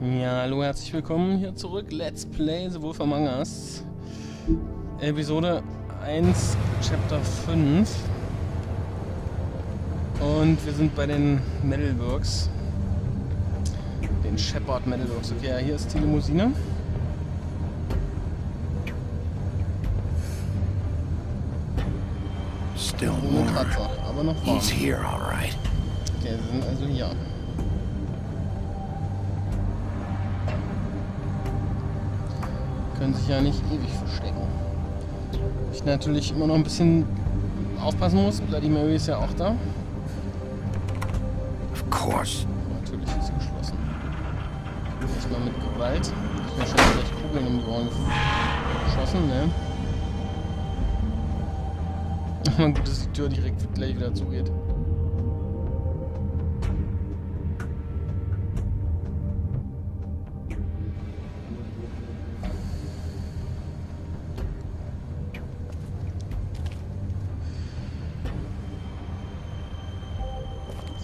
Ja, hallo, herzlich willkommen hier zurück. Let's Play The Wolf Among Us. Episode 1, Chapter 5. Und wir sind bei den Metalworks. Den Shepard Metalworks. Okay, ja, hier ist die Limousine. Still Ohne Kratzer, aber noch warm. He's here, all right. Okay, wir sind also hier. Können sich ja nicht ewig verstecken. Ich natürlich immer noch ein bisschen aufpassen muss. Bloody Mary ist ja auch da. Of course. Natürlich ist sie geschlossen. Nicht mal mit Gewalt. Ich habe schon gleich Kugeln um die Ohren geschossen, ne? Aber gut, dass die Tür direkt gleich wieder zugeht.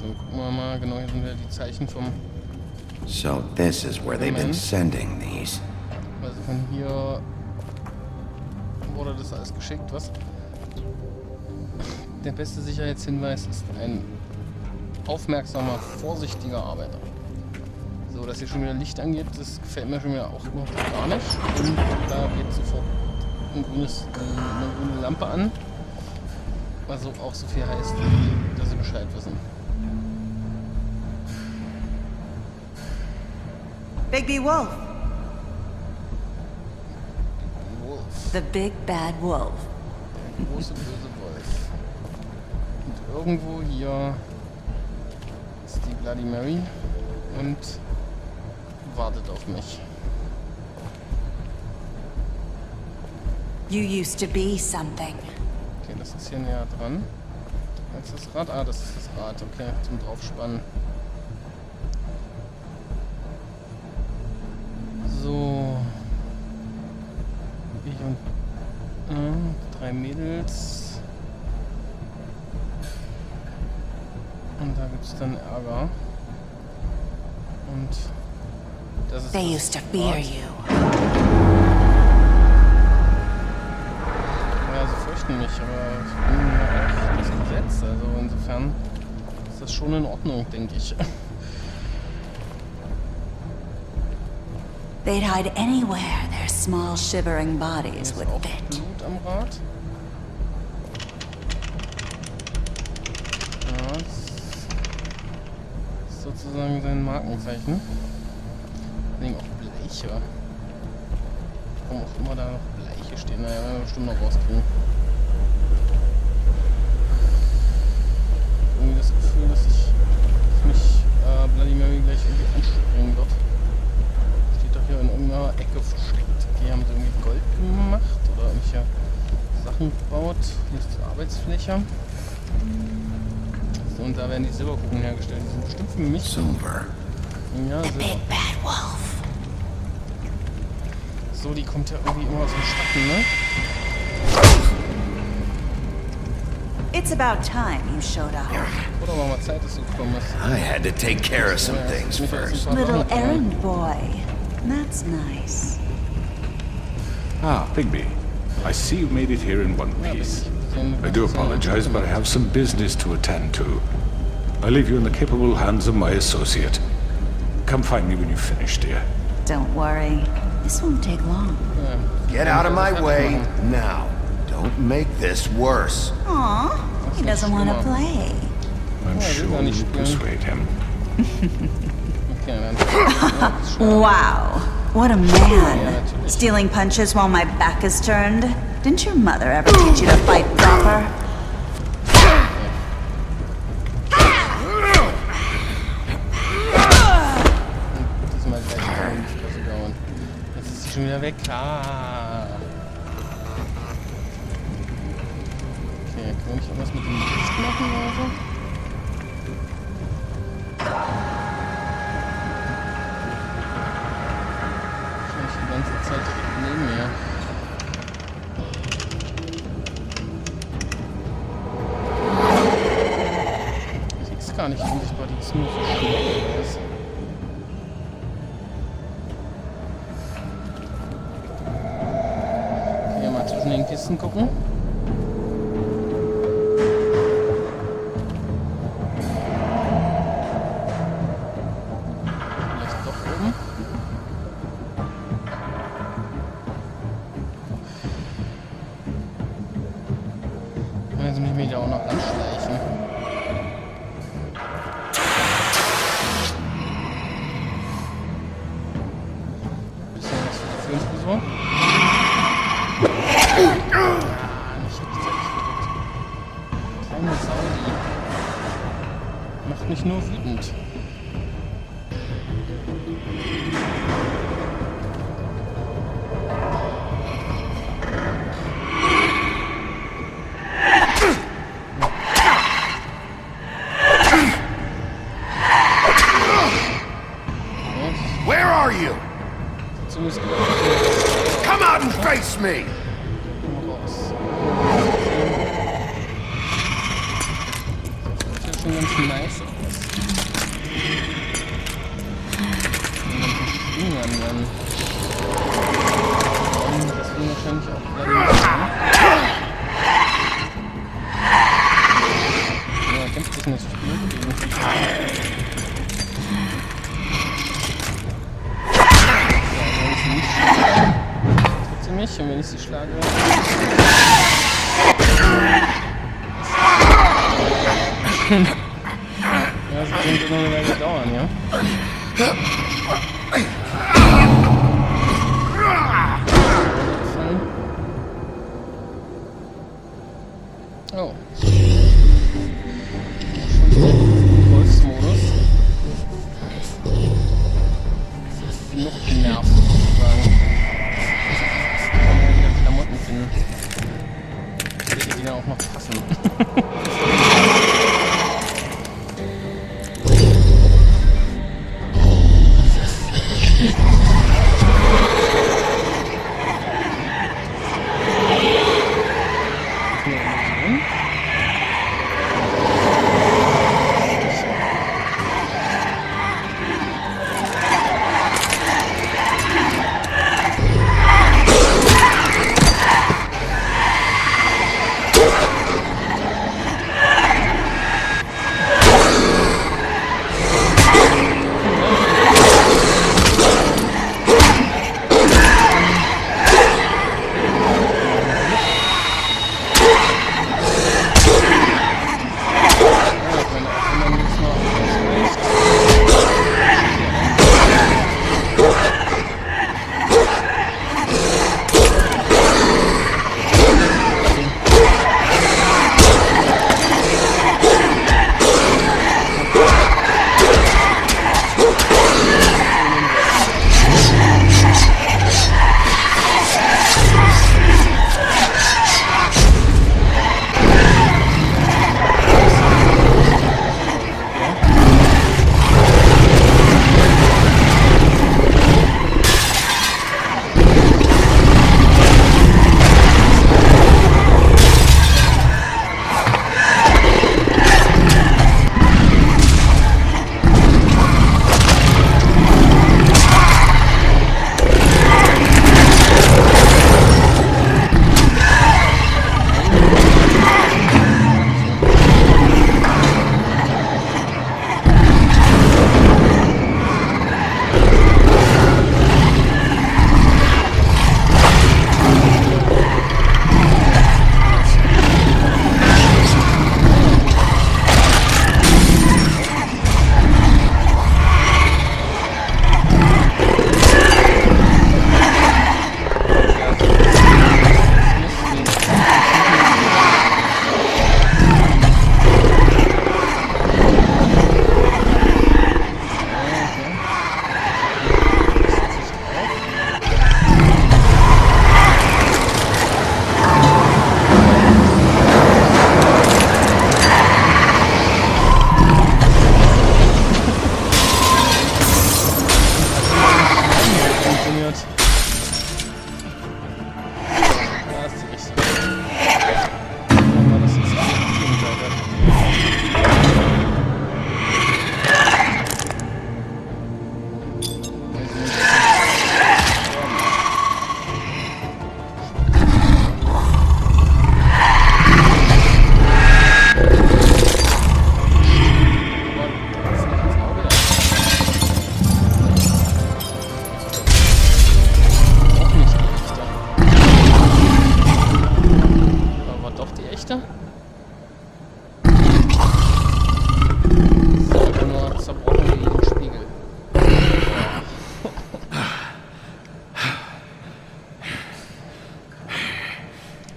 So, gucken wir mal. Genau, hier sind wieder die Zeichen vom... So this is where they've been sending these. Also von hier wurde das alles geschickt, was? Der beste Sicherheitshinweis ist ein aufmerksamer, vorsichtiger Arbeiter. So, dass hier schon wieder Licht angeht, das gefällt mir schon wieder auch überhaupt gar nicht. Und da geht sofort eine grüne Lampe an. Also auch so viel heißt, dass sie Bescheid wissen. Big B Wolf. Wolf. The big bad wolf. Der große böse Wolf. Und irgendwo hier ist die Bloody Mary und wartet auf mich. You used to be something. Okay, das ist hier näher dran. Als das Rad? Ah, das ist das Rad. Okay, zum Draufspannen. So. Ich und 3 Mädels. Und da gibt es dann Ärger. Und das ist They das used to fear Rad. you. Ja, sie fürchten mich, aber ich bin ja auch das Gesetz. Also insofern ist das schon in Ordnung, denke ich. They'd hide anywhere their small shivering Hier bodies ist would auch fit. Blut am Rad. Ja, das ist sozusagen sein Markenzeichen. Deswegen auch Bleiche. Warum auch immer da noch Bleiche stehen. Naja, werden wir bestimmt noch rauskriegen. Irgendwie das Gefühl, dass mich Bloody Mary gleich irgendwie anspringen wird. Steht doch hier in irgendeiner Ecke versteckt. Okay, haben sie irgendwie Gold gemacht oder irgendwelche Sachen gebaut. Hier ist die Arbeitsfläche. So, und da werden die Silberkugeln hergestellt. Die sind bestimmt für mich. Silver. Ja, The Silber. big bad wolf. So, die kommt ja irgendwie immer aus dem Schatten, ne? It's about time you showed up. Oder war mal Zeit, dass du gekommen bist. I had to take care of some Ja, things mich erst first. ein paar Little Sachen kümmern. errand boy. That's nice. Ah, Bigby. I see you made it here in one piece. I do apologize, but I have some business to attend to. I leave you in the capable hands of my associate. Come find me when you've finished, dear. Don't worry. This won't take long. Get out of my way now. Don't make this worse. Aw, he doesn't want to play. I'm Yeah, sure we're gonna you spielen. persuade him. Okay, dann. Wow, what a man. Stealing punches while my back is turned. Didn't your mother ever teach you to fight proper? Diesmal gleich in die Fresse gehauen. Jetzt ist sie schon wieder weg. Ah. Okay, können wir nicht irgendwas mit dem Licht machen oder so? Wahrscheinlich die ganze Zeit direkt neben mir. Die ist gar nicht unsichtbar, die ist nur verschwunden. zwischen den Kisten gucken. Vielleicht doch oben. Jetzt muss ich mich da auch noch anschleichen. Bisschen was für die Führungsperson. Nicht rechtzeitig gedrückt. Kleine Saudi. Macht mich nur wütend. Where are you? Zumindest Come out and face me! raus. Das sieht schon ganz nice aus. Die ganzen Fingern dann. Das will wahrscheinlich auch gleich machen. Ja, kämpft sich natürlich gut gegen Viecher. Mich, und wenn ich sie schlage. Ja, das könnte noch eine Weile dauern, ja? Oh. Schon Wolfsmodus. Genug genervt, sozusagen. Die dann auch noch passen.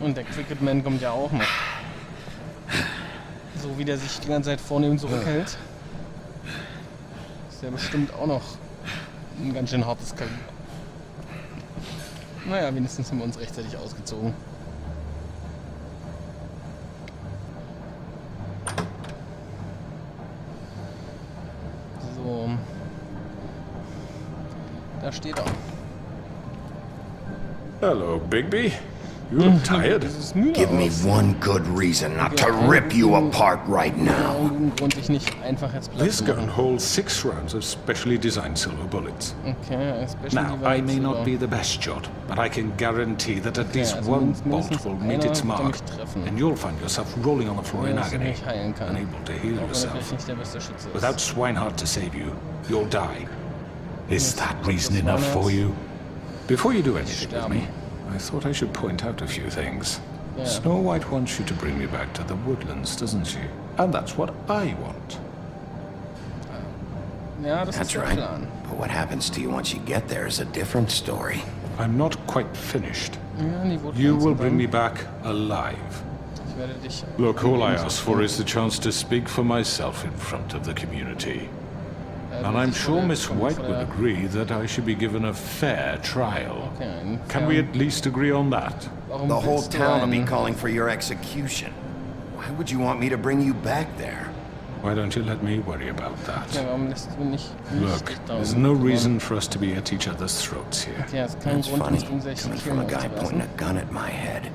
Und der Cricket Man kommt ja auch noch. So wie der sich die ganze Zeit vornehm zurückhält. Ist ja bestimmt auch noch ein ganz schön hartes Kaliber. Naja, wenigstens haben wir uns rechtzeitig ausgezogen. So. Da steht er. Hello, Bigby. You look tired. Das ist müde Give me aus. one good reason not to rip you apart right now. Irgendein Grund, dich nicht einfach jetzt Platz This zu gun machen. holds 6 rounds of specially designed silver bullets. Okay, Special Now, Device, I may not oder? be the best shot, but I can guarantee that at least also one mindestens bolt will meet einer its wird mark, mich treffen. and you'll find yourself rolling on the floor in Ja, dass er agony, mich heilen kann. unable to heal Auch wenn er yourself. vielleicht nicht der beste Schütze ist. Without Swinehart to save you, you'll die. Is that reason das enough for Swinehart. you? Before you do anything with Sterben. me, I thought I should point out a few things. Ja. Snow White wants you to bring me back to the woodlands, doesn't she? And that's what I want. Ja, das That's ist der right. Plan. But what happens to you once you get there is a different story. I'm not quite finished. Ja, die Woodlands You will und bring dann- me back alive. Ich werde dich... Look, all I ask for is the chance to speak for myself in front of the community. And I'm sure Miss White will agree that I should be given a fair trial. Okay, ein Can we at least agree on that? Warum The whole willst du town will be einen- calling for your execution. Why would you want me to bring you back there? Why don't you let me worry about Ja, that? warum lässt du nicht Look, dich darum there's no kümmern? reason for us to be at each other's throats here. Ja, es ist kein That's Grund, funny, uns gegenseitig coming die from a Kirche guy pointing auszureißen. a gun at my head.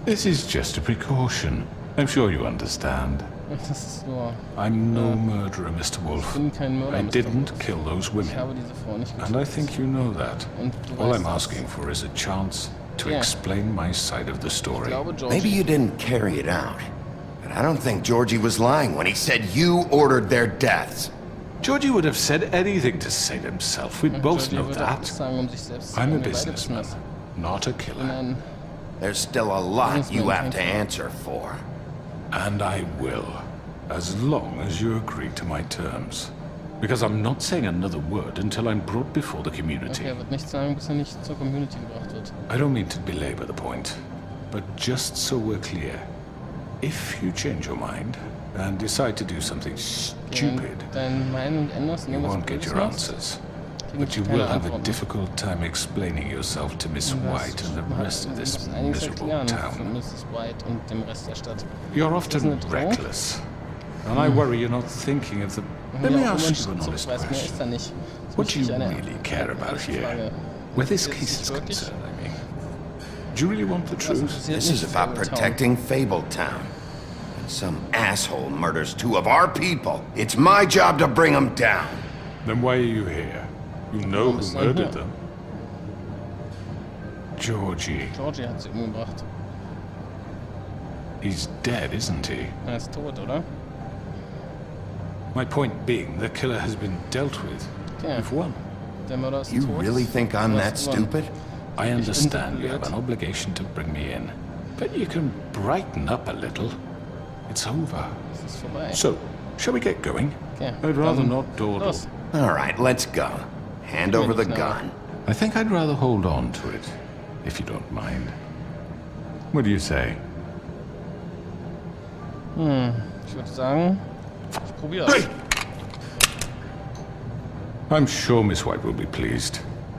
This is just a precaution. I'm sure you understand. Das ist nur... I'm no murderer, Mr. Ich Wolf. bin kein Mörder, I Mr. didn't Wolf. kill those Ich women. habe diese Frau nicht And I getötet. think you know that. Und du All weißt I'm das. asking for is a chance to Yeah. explain my side of the Ich story. glaube, Maybe Georgie... you didn't carry it out. But I don't think Georgie was lying when he said you ordered their deaths. Georgie would have said anything to save himself. We both Georgie know würde alles that. sagen, um sich selbst zu I'm a retten. Wir beide wissen businessman, das. not a Ich bin killer. ein... There's still a lot you have to Businessman. answer for. And I will, as long as you agree to my terms. Because I'm not saying another word until I'm brought before the Okay, community. er wird nichts sagen, bis er nicht zur Community gebracht wird. I don't mean to belabor the point, but just so we're clear, if you change your mind and decide to do something stupid, Deine Meinung änderst und you irgendwas won't get Blödes your machst, answers. kriegst But du you keine will have a Antworten. difficult time explaining yourself to Miss Du White and the rest of this musst einiges miserable erklären für town. Mrs. White und dem Rest der Stadt. You're Isn't often it wrong? reckless, and I worry you're not thinking of the... Let me Ja, ask Mensch, you an honest weiß, mehr question. ist da nicht. Das What ist do you wirklich eine really care about ehrliche here? Frage. Where this Interessiert case dich is wirklich? concerned, I mean. Do you really want the Was truth? interessiert This mich is about Fabeltown? protecting Fabletown. When some asshole murders 2 of our people, it's my job to bring them down. Then why are you here? You know who bist du denn murdered hier? them. Georgie. Georgie hat sie umgebracht. He's dead, isn't he? Er ist tot, oder? My point being, the killer has been dealt with. Okay. We've won. Der Mörder ist You tot. really think I'm Du that hast gewonnen. stupid? I understand you blöd. have an obligation to bring me in, but you can brighten up a little. It's over. Es ist vorbei. So, shall we get going? Okay. I'd rather Dann not dawdle. los. All right, let's go. Hand over the gun. I think I'd rather hold on to it, if you don't mind. What do you say? Ich würde sagen, ich probiere es. I'm sure Miss White will be pleased.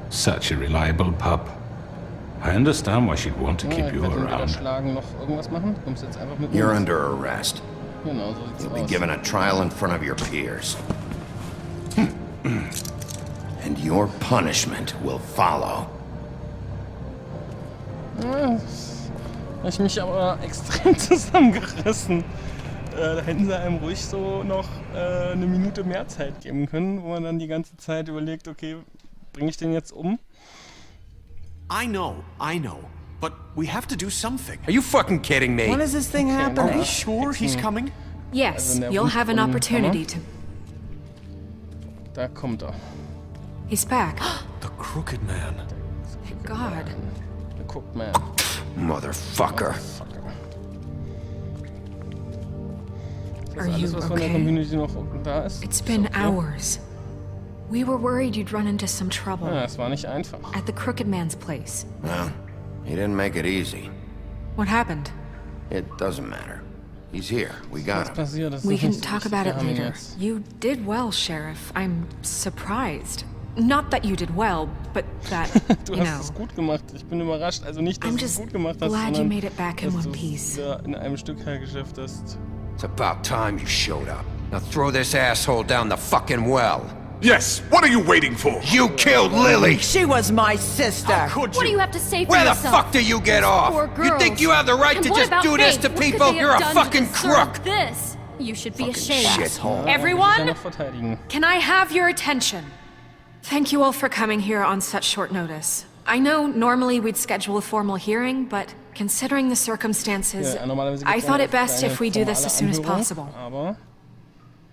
Such a reliable pup. I understand why she'd want to Ja, keep ich you werde ihn weder around. schlagen noch irgendwas machen. Du kommst jetzt einfach mit mir. You're under arrest. Genau, so sieht's You'll be aus. given a trial in front of your peers. And your punishment will follow. Ja, hab ich mich aber extrem zusammengerissen. Da hätten sie einem ruhig so noch eine Minute mehr Zeit geben können, wo man dann die ganze Zeit überlegt, okay, bringe ich den jetzt um? I know. But we have to do something. Are you fucking kidding me? When is this thing Okay, happening? Are you sure he's coming? Yes, Also in der you'll have an Wund- opportunity to. Da kommt er. He's back. The crooked man. Thank God. Der guckt mal. Motherfucker. Das Are ist alles, you was von der okay? Community noch da ist. It's been Okay. hours. We were worried you'd run into some trouble Ja, es war nicht einfach. at the Crooked Man's place. Well, he didn't make it easy. What happened? It doesn't matter. He's here. We got him. Passiert, das ist We nicht can so talk wichtig. about Wir it haben ihn later. jetzt. You did well, Sheriff. I'm surprised. Not that you did well, but that, Du you hast know. es gut gemacht. Ich bin überrascht. Also nicht, dass I'm du es just gut gemacht hast, glad you sondern made it back in dass one du es piece. wieder in einem Stück hergeschafft hast. It's about time you showed up. Now throw this asshole down the fucking well. Yes, what are you waiting for? You killed Lily! She was my sister. Could What do you? you have to say for Where the yourself? fuck do you get off? Poor You think girls. you have the right And to what just about do this Faith? to What could people? they You're have a done to fucking deserve crook! This. You should be Fucking ashamed. shithole. Everyone? Ich muss ja noch verteidigen. Can I have your attention? Thank you all for coming here on such short notice. I know normally we'd schedule a formal hearing, but considering the circumstances, Ja, normalerweise I gibt's thought eine it best if we do this formale as soon as Anhörung, possible. Aber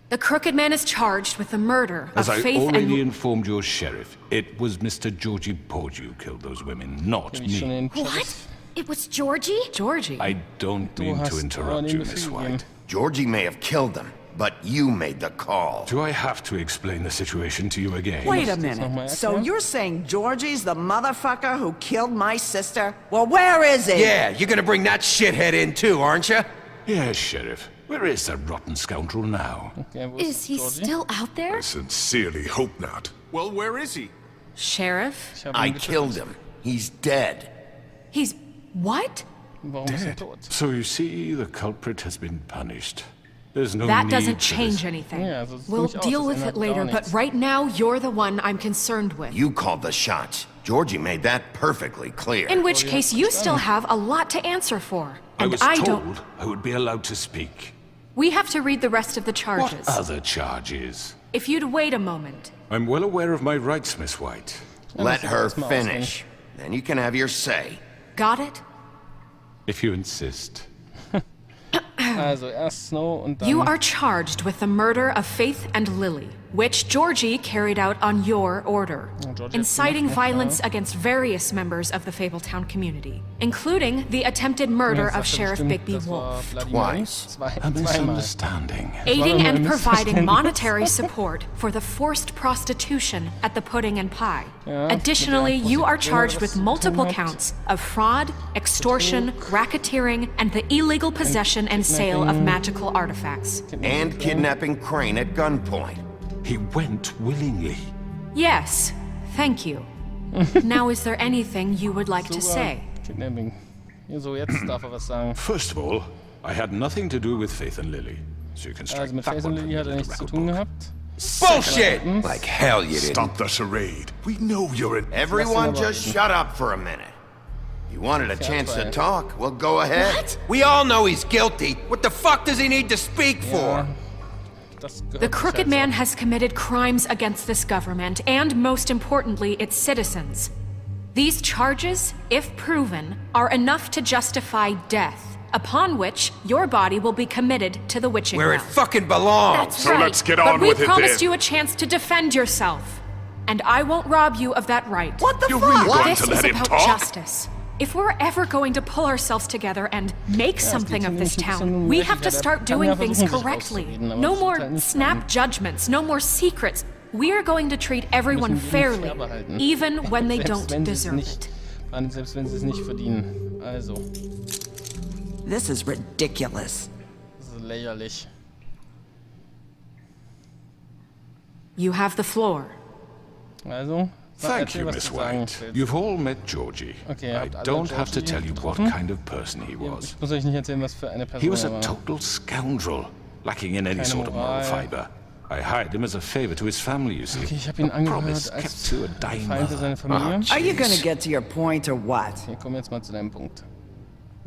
The crooked man is charged with the murder As of I Faith already and... informed your sheriff, it was Mr. Georgie Porge who killed those women, not wie ich schon me. den What? It was Georgie? Georgie. I don't mean hast to aber interrupt den you, Miss Befehl White. Georgie may have killed them, but you made the call. Do I have to explain the situation to you again? Wait a noch mal minute. So erklären? you're saying Georgie's the motherfucker who killed my sister? Well, where is he? Yeah, you're gonna bring that shithead in too, aren't you? Yes, Sheriff. Where is that rotten scoundrel now? Okay, wo Is he Georgie? still out there? Sincerely hope not. Well, where is he? Sheriff? Ich habe I ihn killed getötet. him. He's dead. He's... what? Warum ist er tot? So you see, the culprit has been punished. There's no That need doesn't for change this. anything. Ja, so sieht's We'll nämlich aus, deal das with ändert it later, gar but nichts. right now you're the one I'm concerned with. You called the shots. Georgie made that perfectly clear. In which case, you still have a lot to answer for. I And was I told don't... I would be allowed to speak. We have to read the rest of the charges. What other charges? If you'd wait a moment. I'm well aware of my rights, Miss White. Let her Erstmal finish. Then you can have your say. Got it? If you insist. Also erst Snow und dann... You are charged with the murder of Faith and Lily, which Georgie carried out on your order, Georgie inciting hat's gemacht, violence ja. against various members of the Fabletown community, including the attempted murder Ja, of das Sheriff bestimmt, Bigby das war Wolf, Vladimir. Twice. A Zweimal. misunderstanding. aiding war and ein providing Missverständnis. monetary support for the forced prostitution at the Pudding and Pie. Ja, Additionally, mit der you are Prostitution charged was with zu tun multiple habt. counts of fraud, extortion, racketeering, and the illegal possession and sale of magical artifacts. And kidnapping Crane at gunpoint. He went willingly. Yes, thank you. Now, is there anything you would like to Sogar say? Kidnapping. Hier, so, jetzt darf er was sagen. First of all, I had nothing to do with Faith and Lily. So you can strike Also mit that Face one und from Lily your hat er little nichts zu record tun book. gehabt. Bullshit! Like hell you didn't. Stop the charade. We know you're an... Everyone just shut up for a minute. You wanted a chance to talk? Well, go ahead. What? We all know he's guilty. What the fuck does he need to speak for? Das gehört The sich crooked halt so. man has committed crimes against this government and, most importantly, its citizens. These charges, if proven, are enough to justify death, upon which your body will be committed to the witching Where it well. fucking belongs. That's So right. let's get But on we with it promised then. you a chance to defend yourself, and I won't rob you of that right. What the You're fuck? really going This to is let him about talk? justice. If we're ever going to pull ourselves together and make something of this town, we have to start doing things correctly. No more snap judgments, no more secrets. We are going to treat everyone fairly, even when they don't deserve it. Selbst wenn sie es nicht verdienen. Also, This is ridiculous. das ist lächerlich. You have the floor. Also, Thank erzähl, you, was Miss du sagen White. willst. You've all met Georgie. Okay, I habt alle don't have to Georgie tell you what getroffen? kind of person he was. Ich muss euch nicht erzählen, was für eine He Person was er a war. total scoundrel, lacking in any Keine sort of moral Moral. fiber. I hired him as a favor to his family, you see. Okay, ich habe ihn A promise angehört kept als to a dying Feind für seine mother. Familie. Are you gonna get to your point or what? Wir kommen jetzt mal zu deinem Punkt.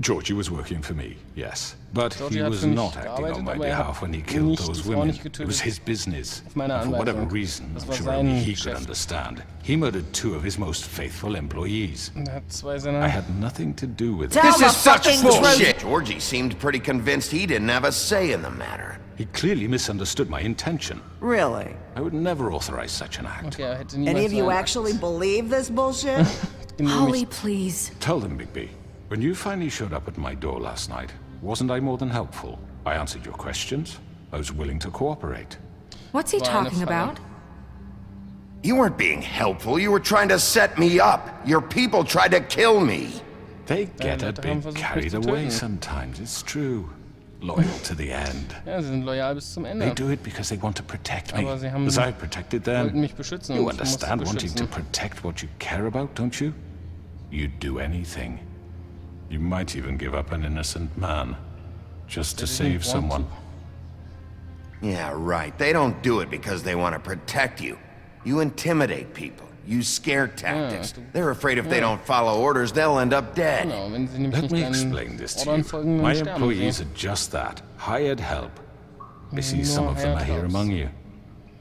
Georgie was working for me, yes. But Georgie he hat was für mich not acting gearbeitet, on my aber er hat behalf when he killed nicht those die Frau women. nicht It getötet. was his business. Auf meine And for whatever Anweisung. reason, Das I'm war sure sein only he could Geschäft. understand, he murdered 2 of his most faithful employees. Er hat zwei I seiner... had nothing to do with Tell it. This the is such fucking bullshit. Georgie seemed pretty convinced he didn't have a say in the matter. He clearly misunderstood my intention. Really? I would never authorize such an act. Okay, er hätte niemals Any of you so einen actually Akt believe this bullshit? Holly, please. Tell them, Bigby, when you finally showed up at my door last night, wasn't I more than helpful? I answered your questions. I was willing to cooperate. What's he War eine talking Falle. about? You weren't being helpful. You were trying to set me up. Your people tried to kill me. They get a bit carried away sometimes, it's true. Loyal to the end. Ja, sie sind loyal bis zum Ende. They do it because they want to protect me, Aber sie haben, as I protected wollten them. mich beschützen. You Und ich musste understand wanting to beschützen. protect what you care about, don't you? You'd do anything. You might even give up an innocent man, just to save someone. Yeah, right. They don't do it because they want to protect you. You intimidate people. Use scare tactics. They're afraid if they don't follow orders, they'll end up dead. Genau, wenn sie nämlich Let nicht me deinen explain this to Ordern you. folgen, My dann sterben employees sie. are just that, hired help. I see some of them hired are here helps. among you.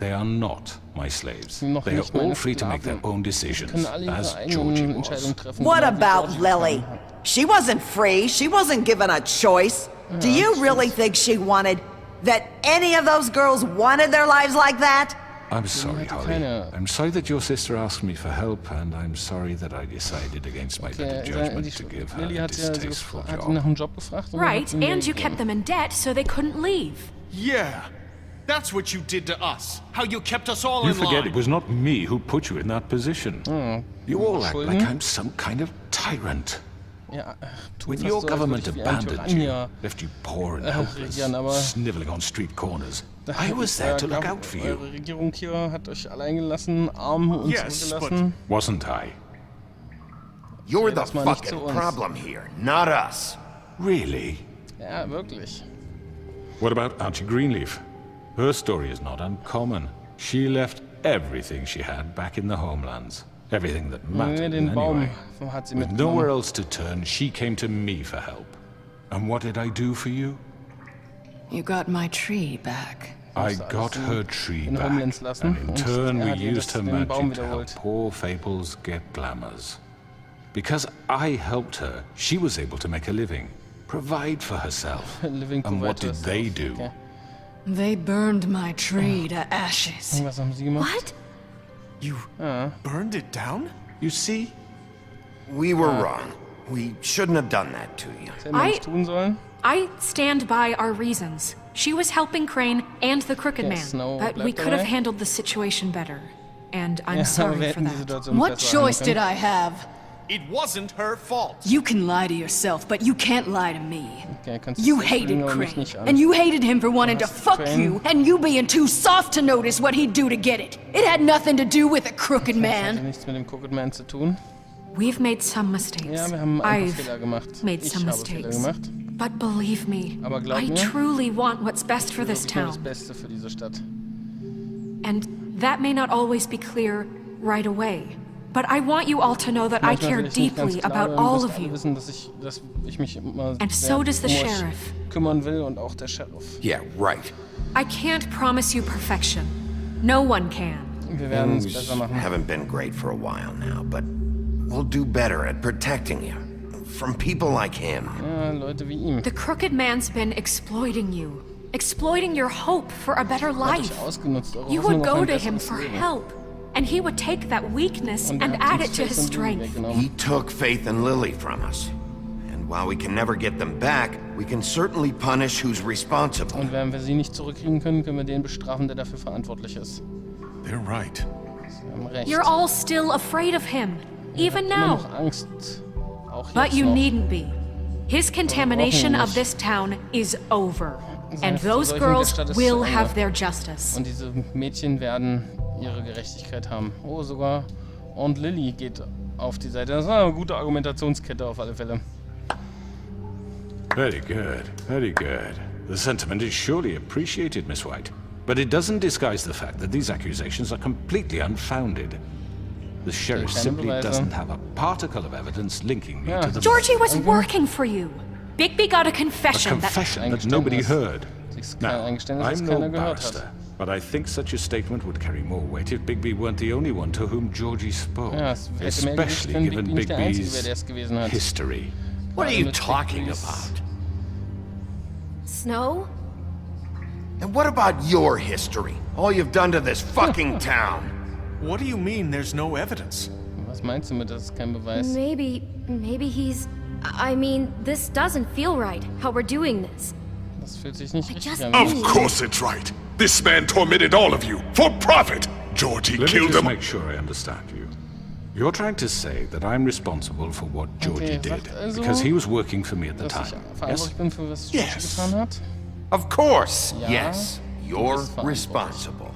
They are not my slaves. Noch They are nicht meine all free to make their Sklaven. own Sie decisions, können alle ihre as eigenen Georgie Entscheidungen was. treffen. What genau wie about Georgie Lily? getan hat. She wasn't free. She wasn't given a choice. Do you really think she wanted that any of those girls wanted their lives like that? I'm sorry, hatte Holly. keine- I'm sorry that your sister asked me for help, and I'm sorry that I decided against my better judgment to give her Lily a hat ja sie distasteful hat ihn nach job. einem Job gefragt. Und dann hat Right, sie ihn and you gegeben. kept them in debt so they couldn't leave. Yeah. That's what you did to us. How you kept us all You in forget line. it was not me who put you in that position. You all act like I'm some kind of tyrant. Ja, tu When fast your so, als government würde ich wie ein abandoned you, Tyrann left you poor and helpless, regieren, aber- sniveling on street corners, hier- I was there to look out for you. Eure Regierung hier hat euch allein gelassen, arm und Yes, zurückgelassen. Wasn't I? You're the das mal nicht zu fucking uns. problem here, not us. Really? Ja, wirklich. What about Auntie Greenleaf? Her story is not uncommon. She left everything she had back in the homelands. Everything that mattered Den in Baum any way. hat sie With mitgenommen. nowhere else to turn, she came to me for help. And what did I do for you? You got my tree back. I musste got alles her tree in back, Homelands lassen and in und turn we hat ihr used das her den Baum magic to help wiederholt. poor Fables get glamours. Because I helped her, she was able to make a living, provide for herself. Living And what did providers. they do? Okay. They burned my tree to ashes. Was haben sie gemacht? What? You burned it down? You see? We were wrong. We shouldn't have done that to you. Das hätten wir nicht tun sollen. I stand by our reasons. She was helping Crane and the Crooked Okay, Man, Snow but we bleibt could have dabei. handled the situation better. And I'm Ja, aber wir sorry for hätten die that. Situation What besser choice handeln did I have? It wasn't her fault. You can lie to yourself, but you can't lie to me. Okay, kannst You das hated lügen, aber mich Crane, nicht an. and you hated him for wanting to hast fuck Crane- you, and you being too soft to notice what he'd do to get it. It had nothing to do with a crooked Das hatte man. nichts mit dem Crooked Man zu tun. We've made some mistakes. Ja, wir haben ein I've paar Fehler gemacht. made Ich some habe Fehler mistakes. gemacht. But believe me, Aber glaub I mir, truly want what's best for this Das ist nur das town. Beste für diese Stadt. And that may not always be clear right away. But I want you all to know that I Manchmal care will ich nicht ganz deeply klar about werden, all müsst of alle you. wissen, dass ich mich immer And sehr so does the um euch sheriff. kümmern will und auch der Sheriff. Yeah, right. I can't promise you perfection. No one can. Wir werden es We besser machen. haven't been great for a while now, but we'll do better at protecting you. From people like him. Ja, Leute wie ihm. The Crooked Man's been exploiting you. Exploiting your hope for a better Er hat life. euch ausgenutzt. Eure You Hoffnung would auf go ein to him besseres for Leben. help. And he would take that weakness Und er and hat add uns it to his Faith und Lily strength. weggenommen. He took Faith and Lily from us. And while we can never get them back, we can certainly punish who's responsible. Und wenn wir sie nicht zurückkriegen können, können wir den bestrafen, der dafür verantwortlich ist. They're right. Sie haben recht. You're all still afraid of him. Even Immer now. noch Angst. Auch But jetzt you noch. needn't be. His contamination nicht. of this town is over. Seine And those Verseuchung der girls Stadt ist will zu Ende. have their justice. Und diese Mädchen werden ihre Gerechtigkeit haben. Oh, sogar Aunt Lily geht auf die Seite. Das war eine gute Argumentationskette auf alle Fälle. Very good, very good. The sentiment is surely appreciated, Miss White. But it doesn't disguise the fact that these accusations are completely unfounded. The sheriff keine simply Beweise. doesn't have a particle of evidence linking me Ja. to the Georgie was working for you. Bigby got a confession, confession that Ein nobody Geständnis. heard. Das ist Now, kein Geständnis, das I'm keiner no gehört barrister, hat. but I think such a statement would carry more weight if Bigby weren't the only one to whom Georgie spoke. Ja, es hätte mehr Gewicht, Especially wenn given Bigby nicht der Einzige wäre, Bigby's der es gewesen hat. history. What are Gerade you mit talking Bigbys- about? Snow? And what about your history? All you've done to this fucking town. What do you mean there's no evidence? Was meinst du mit, das ist kein Beweis? Maybe he's... I mean, this doesn't feel right, how we're doing this. Das fühlt sich nicht richtig just an. Of course it's right. This man tormented all of you for profit. Georgie Let me killed just them. make sure I understand you. You're trying to say that I'm responsible for what Georgie did, also, because he was working for me at the time, yes? Bin für was Georgie getan hat. Of course, Ja, yes. You're responsible.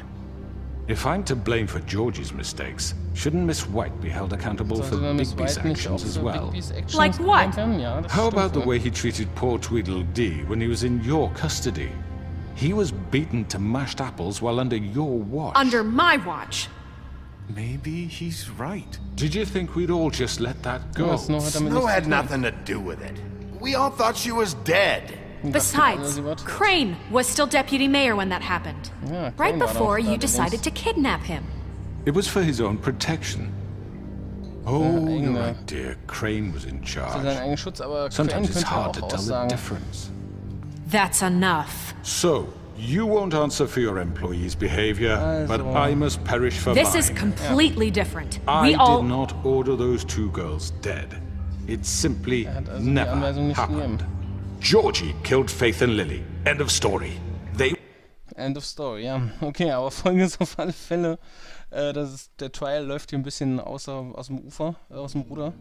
If I'm to blame for Georgie's mistakes, shouldn't Miss White be held accountable for Bigby's actions as well? Like what? Ja, How about the way he treated poor Tweedledee when he was in your custody? He was beaten to mashed apples while under your watch. Under my watch. Maybe he's right. Did you think we'd all just let that go? Snow had nothing to do with it. We all thought she was dead. Besides, Crane was still deputy mayor when that happened. Ja, Right before you decided to kidnap him. It was for his own protection. Oh, you're right, dear. Crane was in Für seinen charge. eigenen Schutz, aber Sometimes Crane it's könnte hard to auch tell the aussagen. difference. That's enough. So, you won't answer for your employees' behavior, but I must perish for This mine. is completely different. I We all... did not order those 2 girls dead. It simply hat also die never Anweisung nicht happened. gegeben. Georgie killed Faith and Lily. End of story. They... End of story, ja. Okay, aber Folgendes auf alle Fälle. Der Trial läuft hier ein bisschen aus dem Ufer, aus dem Ruder.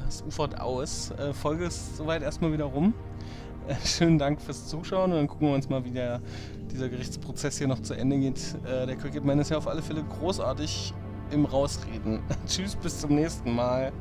Es ufert aus. Folge ist soweit erstmal wieder rum. Schönen Dank fürs Zuschauen und dann gucken wir uns mal, wie dieser Gerichtsprozess hier noch zu Ende geht. Der Cricket Man ist ja auf alle Fälle großartig im Rausreden. Tschüss, bis zum nächsten Mal.